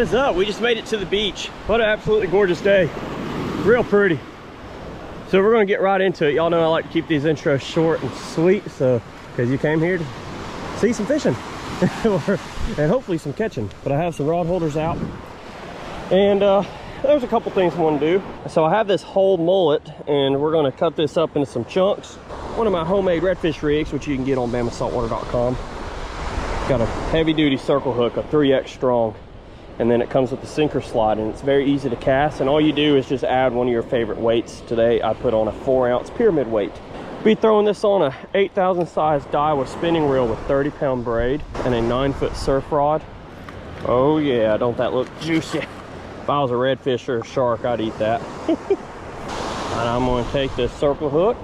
What's up? We just made it to the beach. What an absolutely gorgeous day. Real pretty. So we're gonna get right into it. Y'all know I like to keep these intros short and sweet, so because you came here to see some fishing and hopefully some catching. But I have some rod holders out, and there's a couple things I want to do. So I have this whole mullet, and we're gonna cut this up into some chunks. One of my homemade redfish rigs, which you can get on BamaSaltwater.com. Got a heavy duty circle hook, a 3X strong. And then it comes with the sinker slide, and it's very easy to cast, and all you do is just add one of your favorite weights. Today I put on a 4-ounce pyramid weight. Be throwing this on a 8,000 size die with spinning reel with 30-pound braid and a 9-foot surf rod. Oh yeah, don't that look juicy? If I was a redfish or a shark, I'd eat that. And I'm going to take this circle hook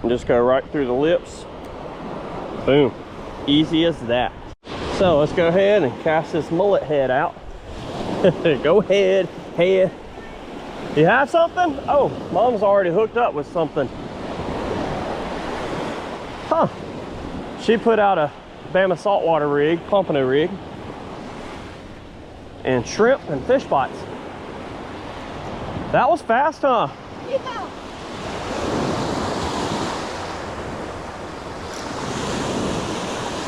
and just go right through the lips. Boom, easy as that. So let's go ahead and cast this mullet head out. Go ahead, head. You have something? Oh, Mom's already hooked up with something. Huh. She put out a Bama saltwater rig, pompano rig, and shrimp and fish bites. That was fast, huh? Yeah.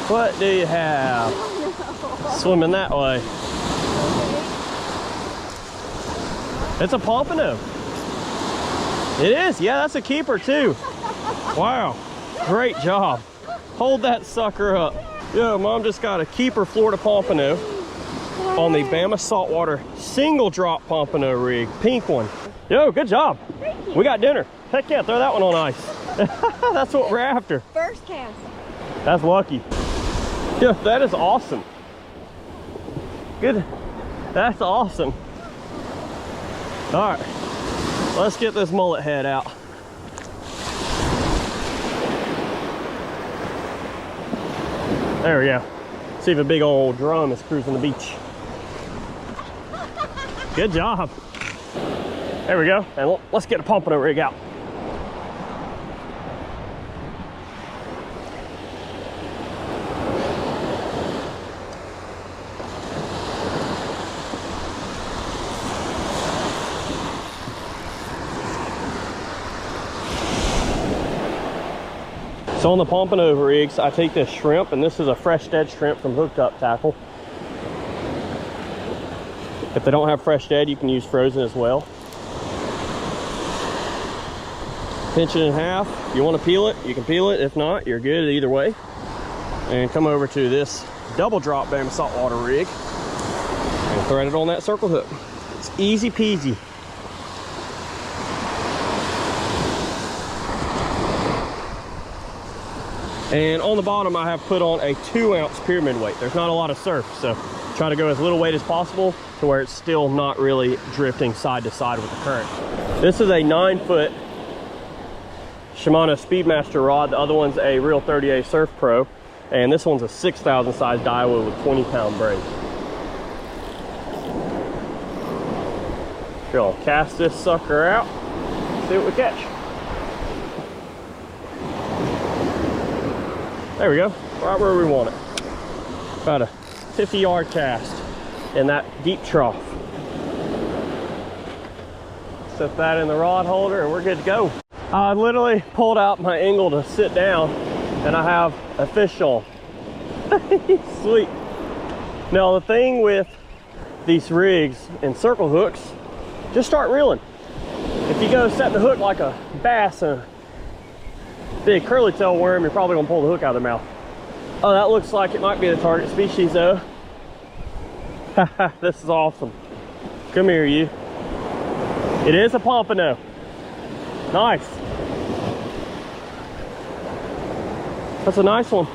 What do you have? Swimming that way. Okay. It's a pompano. It is, yeah, that's a keeper too. Wow, great job. Hold that sucker up. Yo, Mom just got a keeper Florida pompano on the Bama Saltwater single drop pompano rig, pink one. Yo, good job. Thank you. We got dinner. Heck yeah, throw that one on ice. That's what we're after. First cast. That's lucky. Yeah, that is awesome. Good. That's awesome. All right, let's get this mullet head out. There we go. See if a big old drum is cruising the beach. Good job. There we go. And let's get a pompano rig out. So on the pompano rigs, I take this shrimp, and this is a fresh dead shrimp from Hooked Up Tackle. If they don't have fresh dead, you can use frozen as well. Pinch it in half. If you want to peel it, you can peel it. If not, you're good either way. And come over to this double drop Bama saltwater rig and thread it on that circle hook. It's easy peasy. And on the bottom, I have put on a 2-ounce pyramid weight. There's not a lot of surf, so try to go as little weight as possible to where it's still not really drifting side to side with the current. This is a 9-foot Shimano Speedmaster rod. The other one's a Real 30A Surf Pro, and this one's a 6,000 size Daiwa with 20-pound braid. Gonna cast this sucker out, see what we catch. There we go, right where we want it. About a 50-yard cast in that deep trough. Set that in the rod holder and we're good to go. I literally pulled out my angle to sit down and I have a fish on. Sweet. Now the thing with these rigs and circle hooks, just start reeling. If you go set the hook like a bass and big curly tail worm, you're probably gonna pull the hook out of their mouth. Oh, that looks like it might be the target species though. This is awesome. Come here, you. It is a pompano. Nice. That's a nice one.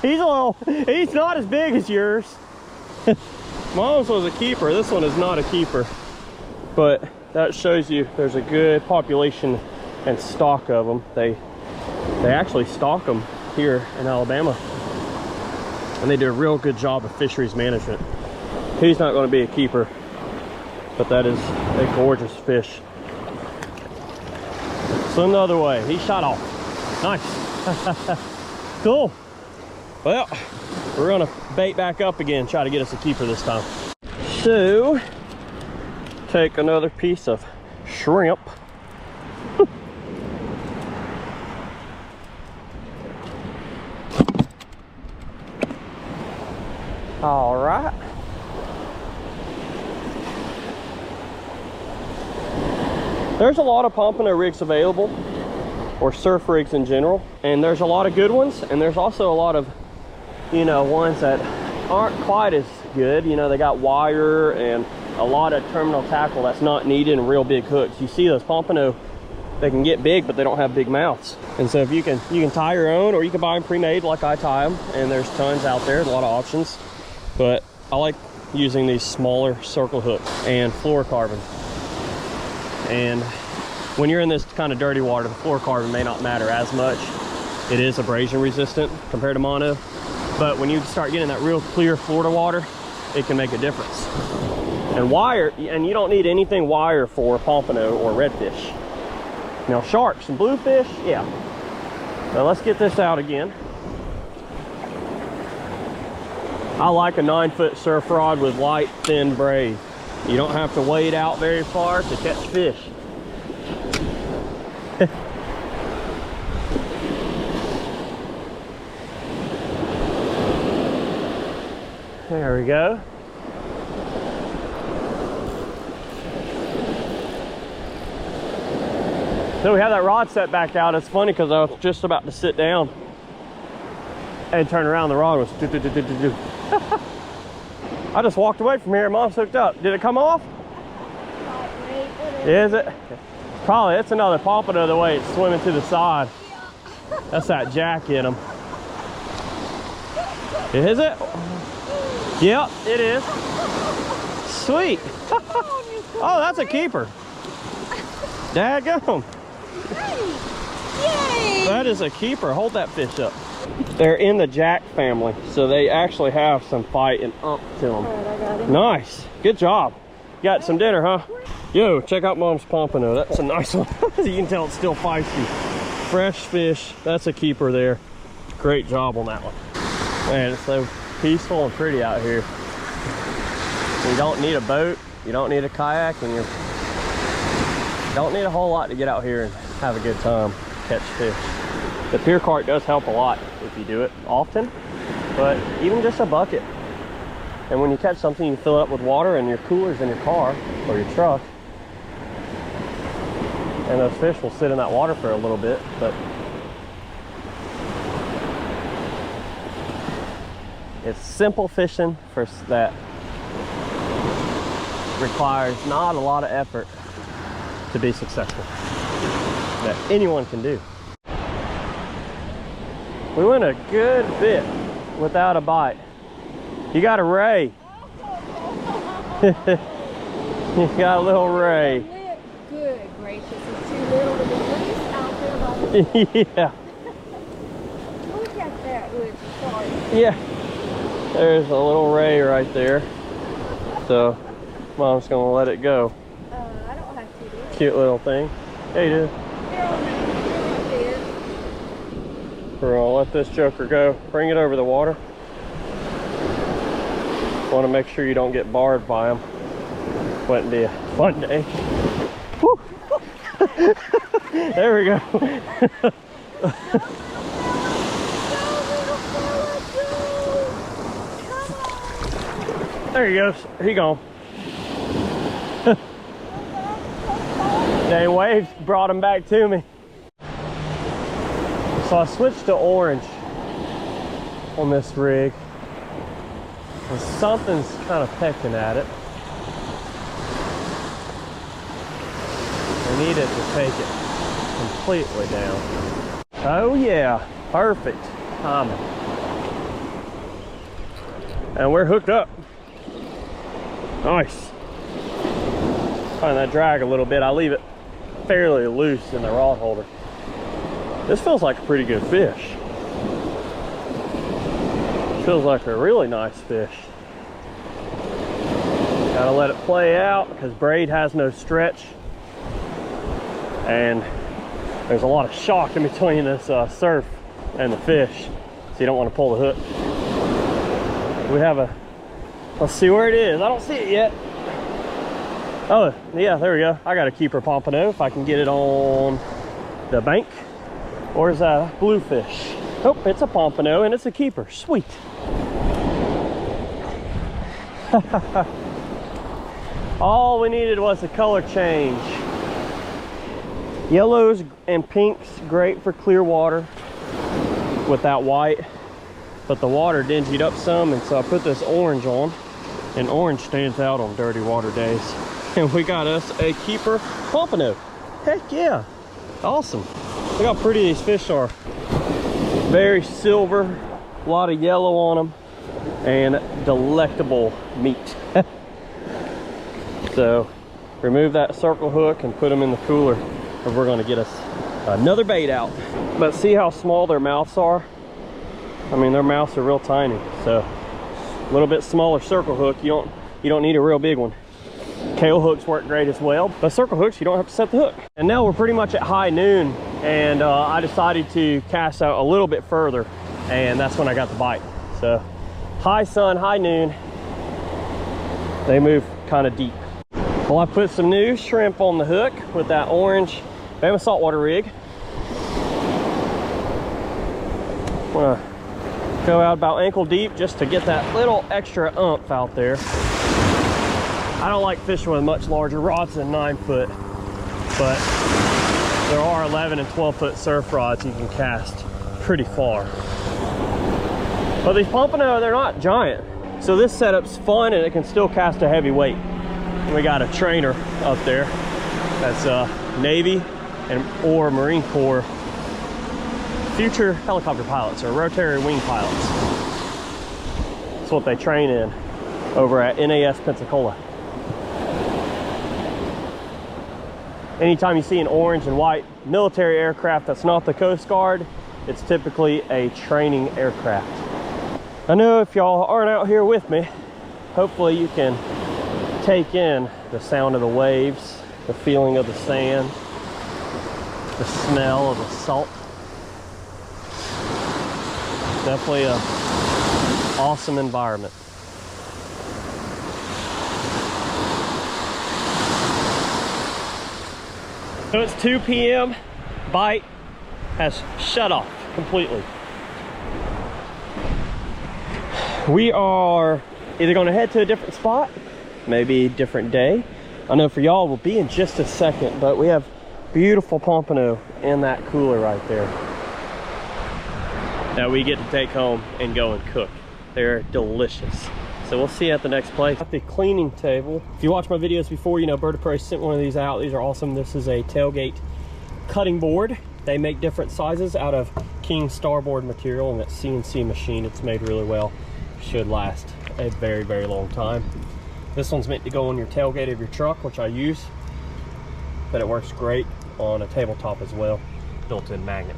He's not as big as yours. Mom's was a keeper. This one is not a keeper, but that shows you there's a good population and stock of them. They actually stock them here in Alabama, and they do a real good job of fisheries management. He's not going to be a keeper, but that is a gorgeous fish. Swim the other way. He shot off. Nice. Cool. Well, we're gonna bait back up again, try to get us a keeper this time. So, take another piece of shrimp. All right. There's a lot of pompano rigs available, or surf rigs in general, and there's a lot of good ones, and there's also a lot of, you know, ones that aren't quite as good. You know, they got wire and a lot of terminal tackle that's not needed and real big hooks. You see those pompano, they can get big, but they don't have big mouths. And so if you can tie your own, or you can buy them pre-made like I tie them, and there's tons out there, a lot of options. But I like using these smaller circle hooks and fluorocarbon. And when you're in this kind of dirty water, the fluorocarbon may not matter as much. It is abrasion resistant compared to mono. But when you start getting that real clear Florida water, it can make a difference. And wire, and you don't need anything wire for pompano or redfish. Now sharks and bluefish, yeah. Now let's get this out again. I like a 9-foot surf rod with light, thin braid. You don't have to wade out very far to catch fish. There we go. So we have that rod set back out. It's funny because I was just about to sit down and turn around. The rod was do-do-do-do-do-do. I just walked away from here and Mom's hooked up. Did it come off? Is it? Probably. It's another pompano the way it's swimming to the side. That's that jack in them. Is it? Yep, it is. Sweet. Oh, that's a keeper. Daggum. Yay! That is a keeper. Hold that fish up. They're in the jack family, so they actually have some fight and ump to them. All right, I got him. Nice. Good job. Got some dinner, huh? Yo, check out Mom's pompano. That's a nice one. You can tell it's still feisty. Fresh fish. That's a keeper there. Great job on that one. Man, it's so peaceful and pretty out here. You don't need a boat. You don't need a kayak, and you don't need a whole lot to get out here and have a good time, catch fish. The pier cart does help a lot if you do it often, but even just a bucket. And when you catch something, you fill it up with water and your cooler's in your car or your truck. And those fish will sit in that water for a little bit, but it's simple fishing for that requires not a lot of effort to be successful, that anyone can do. We went a good bit without a bite. You got a ray. You got a little ray. Good gracious, it's too little to be loose out there by the Yeah. Look at that with sorry. Yeah. There's a little ray right there. So Mom's gonna let it go. I don't have to do it. Cute little thing. Yeah, you do. Here on the there. We're gonna let this joker go. Bring it over the water. Want to make sure you don't get barred by them. Wouldn't be a fun day. Woo. There we go. There he goes. He gone. Dang, waves brought him back to me. So I switched to orange on this rig. And something's kind of pecking at it. I need it to take it completely down. Oh yeah, perfect timing. And we're hooked up. Nice. Find that drag a little bit. I leave it fairly loose in the rod holder. This feels like a pretty good fish. Feels like a really nice fish. Gotta let it play out because braid has no stretch. And there's a lot of shock in between this surf and the fish. So you don't want to pull the hook. We have a, let's see where it is. I don't see it yet. Oh, yeah, there we go. I got a keeper pompano if I can get it on the bank. Or is that a bluefish? Oh, it's a pompano and it's a keeper. Sweet. All we needed was a color change. Yellows and pinks, great for clear water with that white. But the water dingied up some, and so I put this orange on. And orange stands out on dirty water days. And we got us a keeper pompano. Heck yeah. Awesome. Look how pretty these fish are. Very silver, a lot of yellow on them, and delectable meat. So remove that circle hook and put them in the cooler, and we're gonna get us another bait out. But see how small their mouths are? I mean, their mouths are real tiny. So a little bit smaller circle hook, you don't need a real big one. Tail hooks work great as well, but circle hooks, you don't have to set the hook. And now we're pretty much at high noon, and I decided to cast out a little bit further, and that's when I got the bite. So high sun, high noon, they move kind of deep. Well, I put some new shrimp on the hook with that orange Bama saltwater rig. I'm gonna go out about ankle deep just to get that little extra oomph out there. I don't like fishing with much larger rods than 9 foot, but there are 11 and 12 foot surf rods you can cast pretty far. But these pompano, they're not giant. So this setup's fun and it can still cast a heavy weight. We got a trainer up there that's Navy or Marine Corps future helicopter pilots or rotary wing pilots. That's what they train in over at NAS Pensacola. Anytime you see an orange and white military aircraft that's not the Coast Guard, it's typically a training aircraft. I know if y'all aren't out here with me, hopefully you can take in the sound of the waves, the feeling of the sand, the smell of the salt. Definitely an awesome environment. So it's 2 p.m. Bite has shut off completely. We are either going to head to a different spot, maybe a different day. I know for y'all we'll be in just a second, but we have beautiful pompano in that cooler right there that we get to take home and go and cook. They're delicious. So we'll see you at the next place. At the cleaning table. If you watched my videos before, you know Bird of Prey sent one of these out. These are awesome. This is a tailgate cutting board. They make different sizes out of King starboard material, and that CNC machine, it's made really well. Should last a very, very long time. This one's meant to go on your tailgate of your truck, which I use, but it works great on a tabletop as well. Built-in magnet.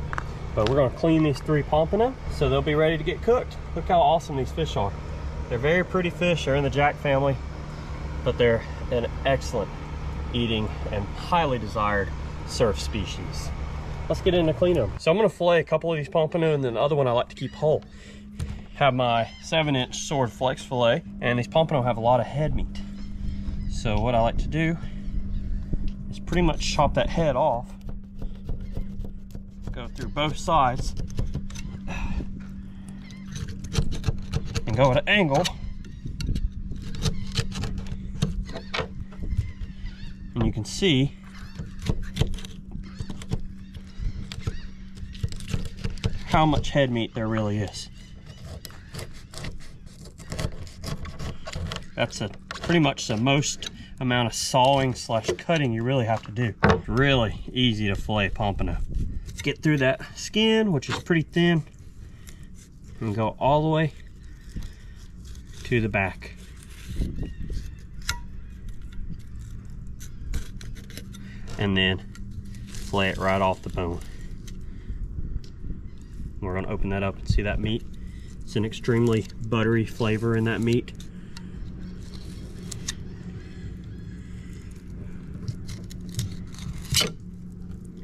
But we're gonna clean these 3 pompano so they'll be ready to get cooked. Look how awesome these fish are. They're very pretty fish. They're in the jack family, but they're an excellent eating and highly desired surf species. Let's get in to clean them. So I'm gonna fillet a couple of these pompano, and then the other one I like to keep whole. Have my 7-inch sword flex fillet, and these pompano have a lot of head meat. So what I like to do is pretty much chop that head off, go through both sides, and go at an angle, and you can see how much head meat there really is. That's pretty much the most amount of sawing slash cutting you really have to do. It's really easy to fillet pompano. Get through that skin, which is pretty thin, and go all the way to the back. And then fillet it right off the bone. We're gonna open that up and see that meat. It's an extremely buttery flavor in that meat.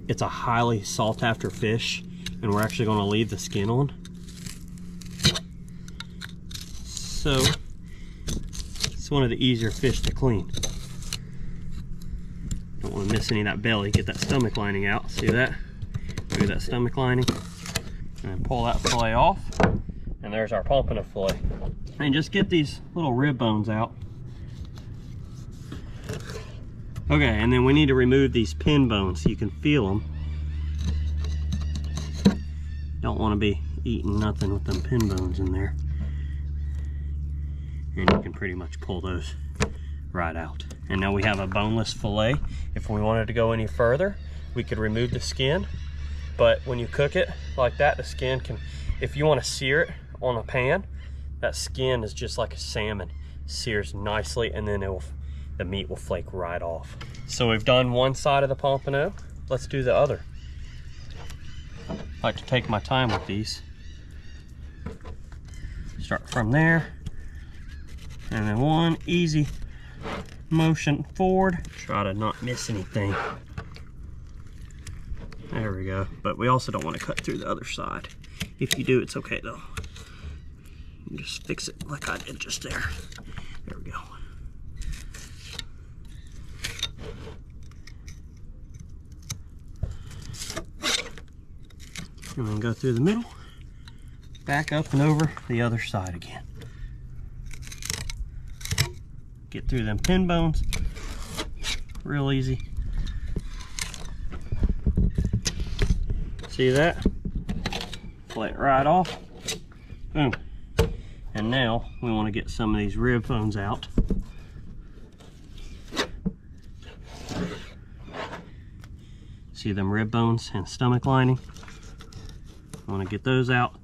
It's a highly sought after fish, and we're actually gonna leave the skin on. So it's one of the easier fish to clean. Don't want to miss any of that belly. Get that stomach lining out. See that? Look at that stomach lining. And then pull that fillet off. And there's our pompano fillet. And just get these little rib bones out. Okay, and then we need to remove these pin bones so you can feel them. Don't want to be eating nothing with them pin bones in there. And you can pretty much pull those right out. And now we have a boneless fillet. If we wanted to go any further, we could remove the skin. But when you cook it like that, the skin can, if you want to sear it on a pan, that skin is just like a salmon. Sears nicely, and then the meat will flake right off. So we've done one side of the pompano. Let's do the other. I like to take my time with these. Start from there, and then one easy motion forward. Try to not miss anything. There we go. But we also don't want to cut through the other side. If you do, it's okay though. You just fix it like I did just there. There we go. And then go through the middle, back up and over the other side again. Get through them pin bones, real easy. See that? Flake right off, boom. And now we want to get some of these rib bones out. See them rib bones and stomach lining? I want to get those out.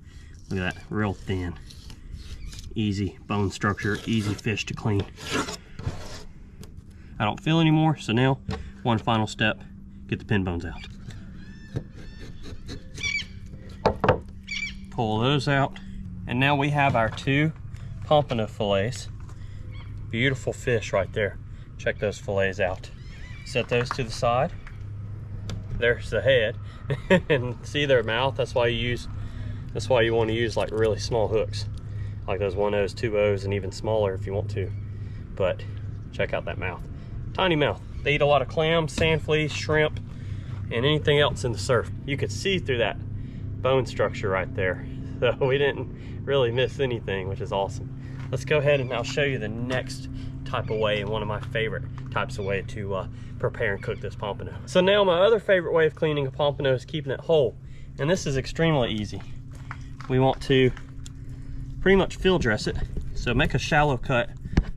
Look at that, real thin. Easy bone structure, easy fish to clean. I don't feel anymore, so now one final step, get the pin bones out. Pull those out. And now we have our two pompano fillets. Beautiful fish right there. Check those fillets out. Set those to the side. There's the head. And see their mouth? That's why you want to use like really small hooks. Like those 1/0s, 2/0s, and even smaller if you want to. But check out that mouth. Tiny mouth. They eat a lot of clams, sand fleas, shrimp, and anything else in the surf. You could see through that bone structure right there. So we didn't really miss anything, which is awesome. Let's go ahead and I'll show you the next type of way, and one of my favorite types of way to prepare and cook this pompano. So now my other favorite way of cleaning a pompano is keeping it whole. And this is extremely easy. We want to pretty much fill dress it. So make a shallow cut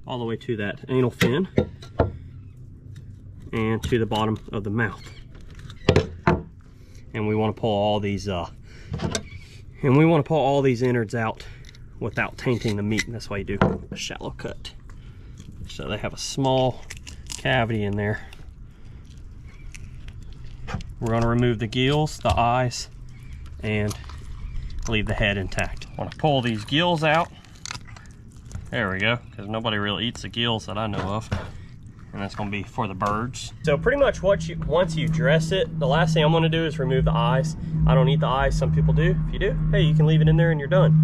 all the way to that anal fin and to the bottom of the mouth. And we want to pull all these innards out without tainting the meat. And that's why you do a shallow cut. So they have a small cavity in there. We're going to remove the gills, the eyes, and leave the head intact. I want to pull these gills out. There we go, because nobody really eats the gills that I know of. And that's going to be for the birds. So pretty much once you dress it, the last thing I'm going to do is remove the eyes. I don't eat the eyes, some people do. If you do, hey, you can leave it in there and you're done.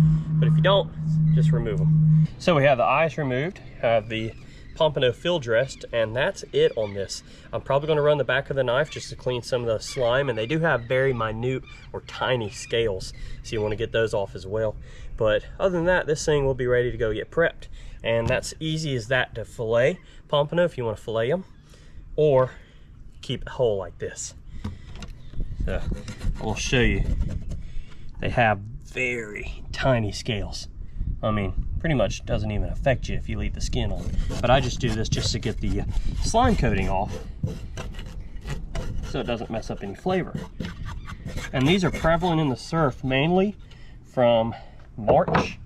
But if you don't, just remove them. So we have the eyes removed, have the pompano fill dressed, and that's it on this. I'm probably going to run the back of the knife just to clean some of the slime, and they do have very minute or tiny scales, so you want to get those off as well. But other than that, this thing will be ready to go get prepped. And that's easy as that to fillet pompano if you want to fillet them, or keep it whole like this. So I'll show you. They have very tiny scales. I mean, pretty much doesn't even affect you if you leave the skin on. But I just do this just to get the slime coating off so it doesn't mess up any flavor. And these are prevalent in the surf mainly from March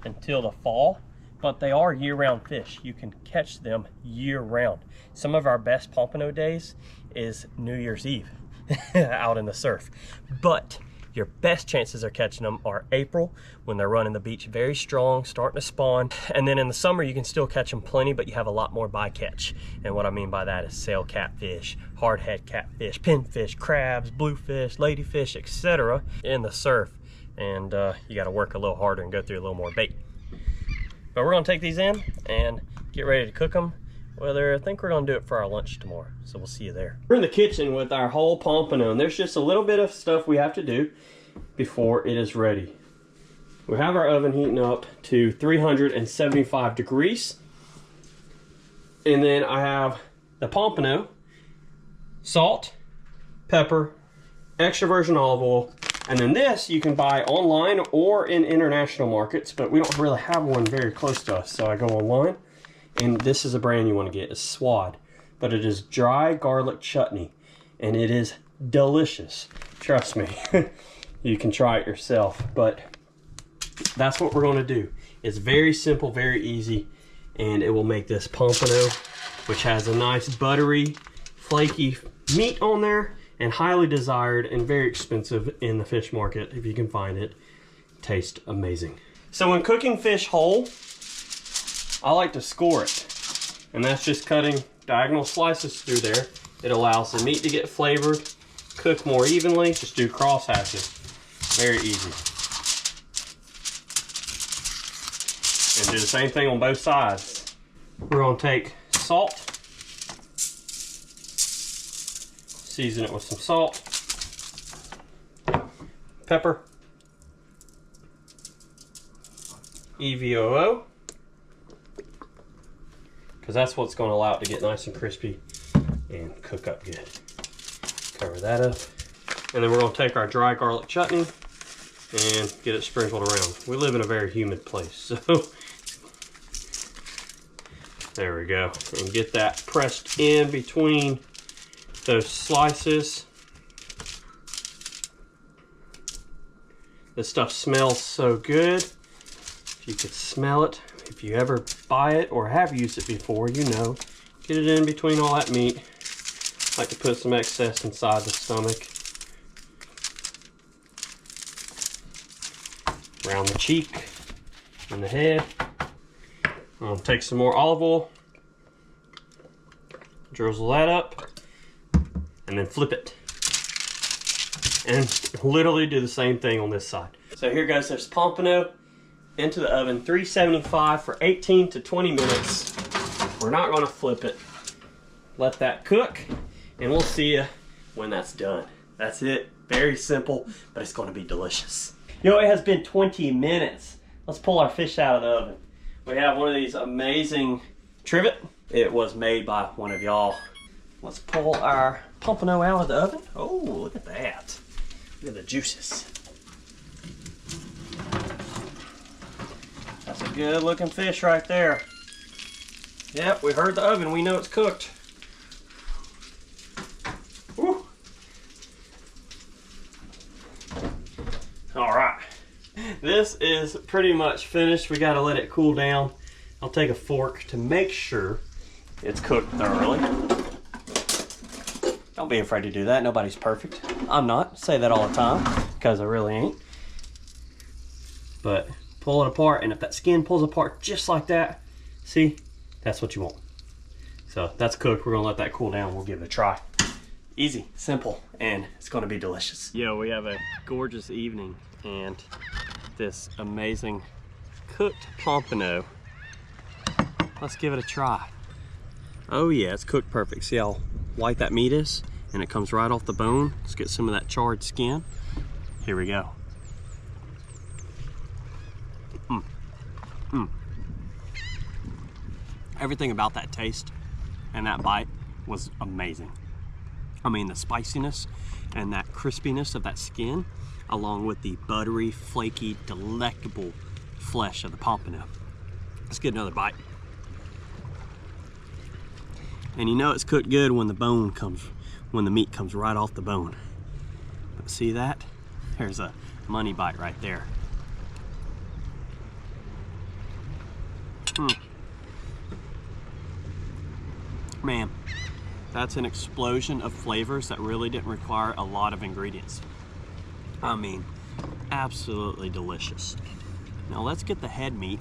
until the fall, but they are year-round fish. You can catch them year-round. Some of our best pompano days is New Year's Eve out in the surf. But your best chances of catching them are April, when they're running the beach very strong, starting to spawn. And then in the summer, you can still catch them plenty, but you have a lot more bycatch. And what I mean by that is sail catfish, hardhead catfish, pinfish, crabs, bluefish, ladyfish, etc. in the surf. And you got to work a little harder and go through a little more bait. But we're gonna take these in and get ready to cook them. Whether I think we're gonna do it for our lunch tomorrow. So we'll see you there. We're in the kitchen with our whole pompano, and there's just a little bit of stuff we have to do before it is ready. We have our oven heating up to 375 degrees. And then I have the pompano, salt, pepper, extra virgin olive oil, and then this you can buy online or in international markets, but we don't really have one very close to us, so I go online. And this is a brand you want to get, it's Swad. But it is dry garlic chutney, and it is delicious. Trust me, you can try it yourself. But that's what we're going to do. It's very simple, very easy, and it will make this pompano, which has a nice buttery, flaky meat on there, and highly desired and very expensive in the fish market, if you can find it. Taste amazing. So when cooking fish whole, I like to score it, and that's just cutting diagonal slices through there. It allows the meat to get flavored, cook more evenly. Just do cross hatches. Very easy. And do the same thing on both sides. We're going to take salt, season it with some salt, pepper, EVOO, because that's what's going to allow it to get nice and crispy and cook up good. Cover that up. And then we're going to take our dry garlic chutney and get it sprinkled around. We live in a very humid place, so there we go. And get that pressed in between those slices. This stuff smells so good. If you could smell it, if you ever buy it or have used it before, you know. Get it in between all that meat. I like to put some excess inside the stomach. Around the cheek and the head. I'll take some more olive oil. Drizzle that up. And then flip it. And literally do the same thing on this side. So here goes this pompano into the oven, 375 for 18 to 20 minutes. We're not going to flip it. Let that cook, and we'll see you when that's done. That's it. Very simple, but it's going to be delicious. Yo, it has been 20 minutes. Let's pull our fish out of the oven. We have one of these amazing trivet. It was made by one of y'all. Let's pull our pompano out of the oven. Oh, look at that. Look at the juices. That's a good looking fish right there. Yep, we heard the oven. We know it's cooked. Woo. All right. This is pretty much finished. We got to let it cool down. I'll take a fork to make sure it's cooked thoroughly. Don't be afraid to do that. Nobody's perfect. I'm not. I say that all the time because I really ain't. But pull it apart, and if that skin pulls apart just like that, see, that's what you want. So that's cooked. We're gonna let that cool down. We'll give it a try. Easy, simple, and it's gonna be delicious. Yo, we have a gorgeous evening, and this amazing cooked pompano. Let's give it a try. Oh yeah, it's cooked perfect. See how white that meat is? And it comes right off the bone. Let's get some of that charred skin. Here we go. Everything about that taste and that bite was amazing. I mean, the spiciness and that crispiness of that skin, along with the buttery, flaky, delectable flesh of the pompano. Let's get another bite. And you know it's cooked good when the meat comes right off the bone. But see that? There's a money bite right there. Man, that's an explosion of flavors that really didn't require a lot of ingredients. I mean, absolutely delicious. Now let's get the head meat,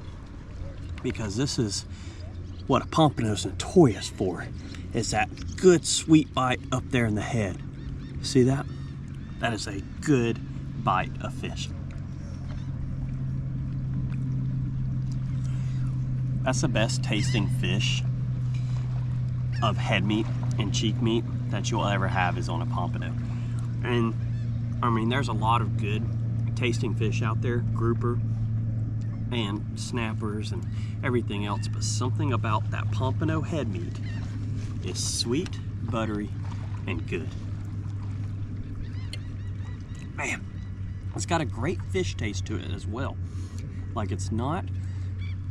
because this is what a pompano is notorious for, is that good sweet bite up there in the head. See that? That is a good bite of fish. That's the best tasting fish of head meat and cheek meat that you'll ever have is on a pompano. And I mean, there's a lot of good tasting fish out there, grouper and snappers and everything else, but something about that pompano head meat is sweet, buttery, and good. Man, it's got a great fish taste to it as well. Like, it's not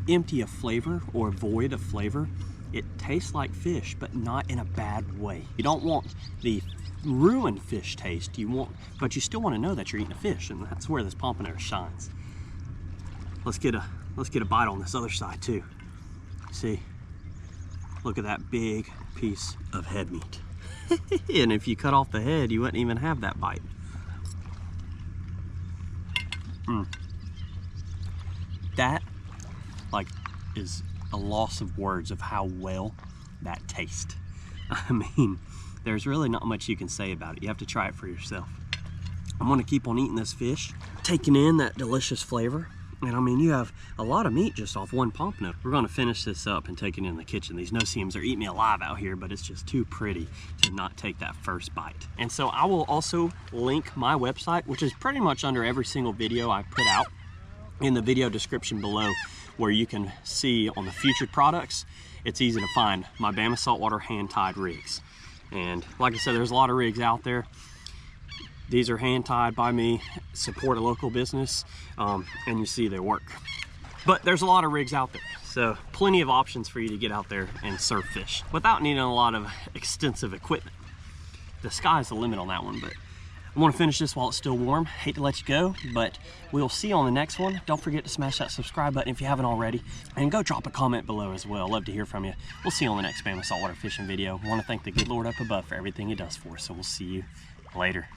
empty of flavor or void of flavor. It tastes like fish, but not in a bad way. You don't want the ruined fish taste, but you still want to know that you're eating a fish, and that's where this pompano shines. Let's get a bite on this other side too. See, look at that big piece of head meat. And if you cut off the head, you wouldn't even have that bite. That, like, is a loss of words of how well that tastes. I mean, there's really not much you can say about it. You have to try it for yourself. I'm gonna keep on eating this fish, taking in that delicious flavor. And I mean, you have a lot of meat just off one pompano. We're gonna finish this up and take it in the kitchen. These no-seams are eating me alive out here, but it's just too pretty to not take that first bite. And so I will also link my website, which is pretty much under every single video I put out, in the video description below, where you can see on the featured products. It's easy to find my Bama Saltwater hand-tied rigs. And like I said, there's a lot of rigs out there. These are hand-tied by me, support a local business, and you see they work. But there's a lot of rigs out there, so plenty of options for you to get out there and surf fish without needing a lot of extensive equipment. The sky's the limit on that one, but I want to finish this while it's still warm. Hate to let you go, but we'll see you on the next one. Don't forget to smash that subscribe button if you haven't already, and go drop a comment below as well. Love to hear from you. We'll see you on the next Bama Saltwater fishing video. I want to thank the good Lord up above for everything he does for us, so we'll see you later.